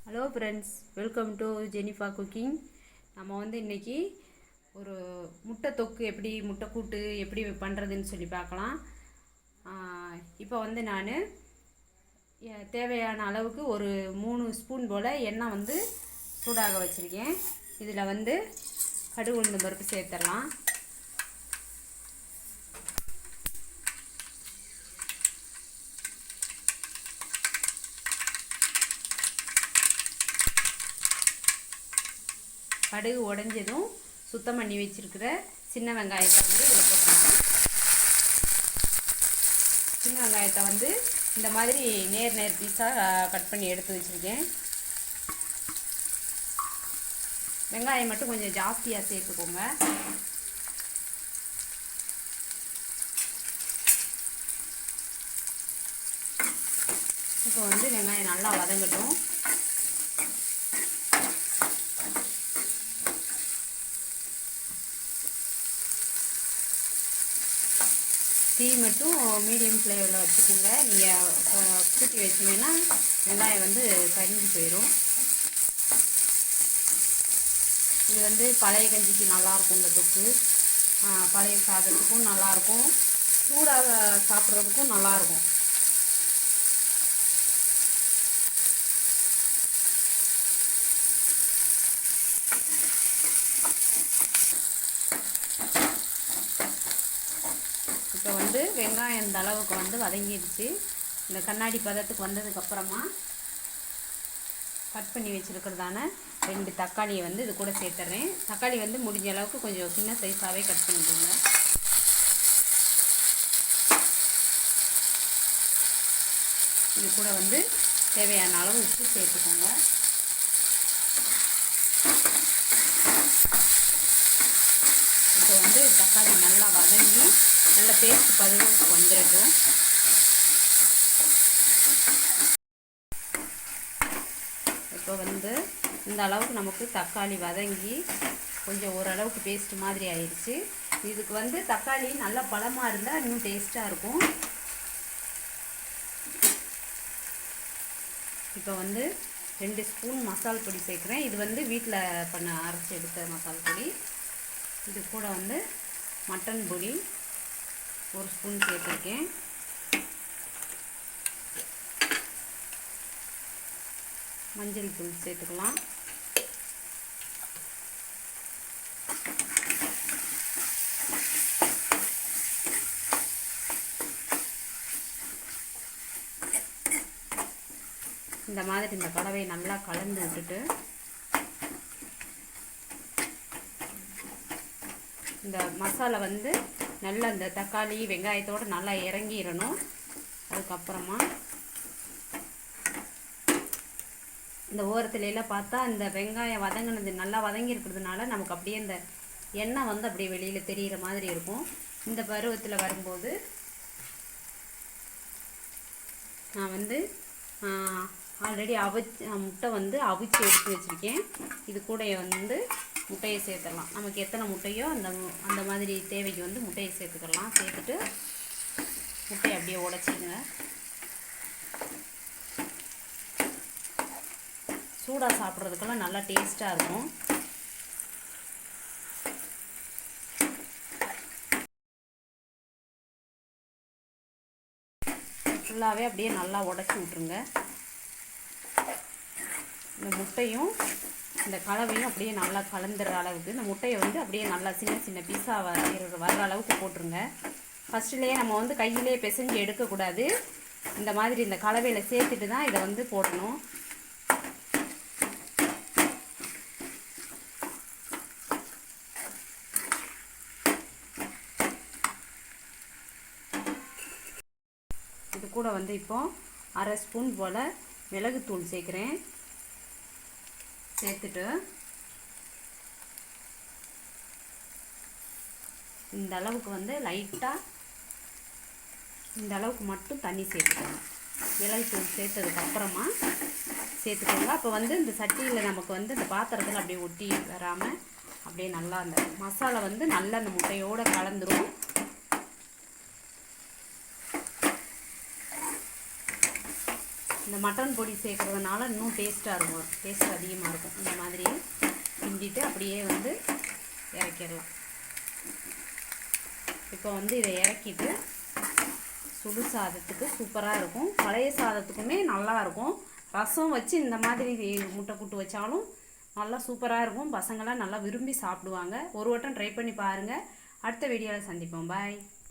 Hello friends, welcome to Jenifa cooking. நம்ம வந்து இன்றைக்கி ஒரு முட்டை தொக்கு எப்படி முட்டை கூட்டு எப்படி பண்ணுறதுன்னு சொல்லி பார்க்கலாம். இப்போ வந்து நான் தேவையான அளவுக்கு ஒரு 3 ஸ்பூன் போல் எண்ணெய் வந்து சூடாக வச்சுருக்கேன். இதில் வந்து கடுகு உளுந்தம் பருப்பு சேர்த்துடலாம். கடுகு உடஞ்சதும் சுத்தம் பண்ணி வச்சுருக்கிற சின்ன வெங்காயத்தை வந்து இதில் போட்டுக்கலாம். சின்ன வெங்காயத்தை வந்து இந்த மாதிரி நேர் பீஸாக கட் பண்ணி எடுத்து வச்சுருக்கேன். வெங்காயம் மட்டும் கொஞ்சம் ஜாஸ்தியாக சேர்த்துக்கோங்க. இப்போ வந்து வெங்காயம் நல்லா வதங்கட்டும். தீ மட்டும் மீடியம் ஃப்ளேமில் வச்சுக்கோங்க. நீங்கள் கூட்டி வச்சிங்கன்னா வெங்காயம் வந்து கரிஞ்சு போயிடும். இது வந்து பழைய கஞ்சிக்கு நல்லாயிருக்கும். இந்த தொக்கு பழைய சாதத்துக்கும் நல்லாயிருக்கும், சூடாக சாப்பிட்றதுக்கும் நல்லாயிருக்கும். இப்போ வந்து வெங்காயம் இந்த அளவுக்கு வந்து வதங்கிடுச்சு. இந்த கண்ணாடி பதத்துக்கு வந்ததுக்கப்புறமா கட் பண்ணி வச்சுருக்கிறதான 2 தக்காளியை வந்து இது கூட சேர்த்துட்றேன். தக்காளி வந்து முடிஞ்ச அளவுக்கு கொஞ்சம் சின்ன சைஸாகவே கட் பண்ணிக்கோங்க. இது கூட வந்து தேவையான அளவு உப்பு சேர்த்துக்கோங்க. இப்போ வந்து தக்காளி நல்லா வதங்கி நல்ல பேஸ்ட் பதவுக்கு வந்துடட்டும். இப்போ வந்து இந்த அளவுக்கு நமக்கு தக்காளி வதங்கி கொஞ்சம் ஓரளவுக்கு பேஸ்ட் மாதிரி ஆயிடுச்சு. இதுக்கு வந்து தக்காளி நல்லா பழமாக இருந்தால் இன்னும் டேஸ்ட்டாக இருக்கும். இப்போ வந்து 2 ஸ்பூன் மசால் பொடி சேர்க்குறேன். இது வந்து வீட்டில் அரைச்சி எடுத்த மசால் பொடி. இது கூட வந்து மட்டன் பொடி 1 ஸ்பூன் சேர்த்துருக்கேன். மஞ்சள் தூள் சேர்த்துக்கலாம். இந்த மாதிரி இந்த கலவையை நல்லா கலந்து விட்டுட்டு இந்த மசாலா வந்து நல்லா இந்த தக்காளி வெங்காயத்தோடு நல்லா இறங்கிடணும். அதுக்கப்புறமா இந்த ஓரத்துலலாம் பார்த்தா இந்த வெங்காயம் வதங்கினது நல்லா வதங்கி இருக்கிறதுனால நமக்கு அப்படியே இந்த எண்ணெய் வந்து அப்படியே வெளியில் தெரிகிற மாதிரி இருக்கும். இந்த பருவத்தில் வரும்போது நான் வந்து ஆல்ரெடி முட்டை வந்து அவிச்சு எடுத்து வச்சுருக்கேன். இது கூட வந்து முட்டையை சேர்த்துடலாம். நமக்கு எத்தனை முட்டையோ அந்த மாதிரி தேவைக்கு வந்து முட்டையை சேர்த்துக்கலாம். சேர்த்துட்டு முட்டையை அப்படியே உடைச்சிடுங்க. சூடாக சாப்பிட்றதுக்கெல்லாம் நல்லா டேஸ்ட்டாக இருக்கும். ஃபுல்லாகவே அப்படியே நல்லா உடச்சி விட்ருங்க. இந்த முட்டையும் இந்த கலவையும் அப்படியே நல்லா கலந்துற அளவுக்கு இந்த முட்டையை வந்து அப்படியே நல்லா சின்ன சின்ன பீஸாக வர்ற அளவுக்கு போட்டுருங்க. ஃபஸ்ட்டுலேயே நம்ம வந்து கையிலே பிசைஞ்சு எடுக்கக்கூடாது. இந்த மாதிரி இந்த கலவையில் சேர்த்துட்டு தான் இதை வந்து போடணும். இது கூட வந்து இப்போது 1/2 ஸ்பூன் போல் மிளகுத்தூள் சேர்க்குறேன். சேர்த்துட்டு இந்த அளவுக்கு வந்து லைட்டாக இந்த அளவுக்கு மட்டும் தண்ணி சேர்த்துக்கோங்க. மிளகுத்தூள் சேர்த்ததுக்கப்புறமா சேர்த்துக்கோங்க. அப்போ வந்து இந்த சட்டியில் நமக்கு வந்து இந்த பாத்திரத்தில் அப்படியே ஒட்டி வராமல் அப்படியே நல்லா அந்த மசாலா வந்து நல்லா அந்த முட்டையோடு கலந்துரும். இந்த மட்டன் பொடி சேர்க்குறதுனால இன்னும் டேஸ்ட்டாக இருக்கும், டேஸ்ட் அதிகமாக இருக்கும். இந்த மாதிரி கிண்டிட்டு அப்படியே வந்து இறக்கிடலாம். இப்போ வந்து இதை இறக்கிட்டு சுடு சாதத்துக்கு சூப்பராக இருக்கும், பழைய சாதத்துக்குமே நல்லாயிருக்கும். ரசம் வச்சு இந்த மாதிரி முட்டை கூட்டு வச்சாலும் நல்லா சூப்பராக இருக்கும். பசங்களாம் நல்லா விரும்பி சாப்பிடுவாங்க. ஒரு வட்டம் ட்ரை பண்ணி பாருங்கள். அடுத்த வீடியோவில் சந்திப்போம். பாய்.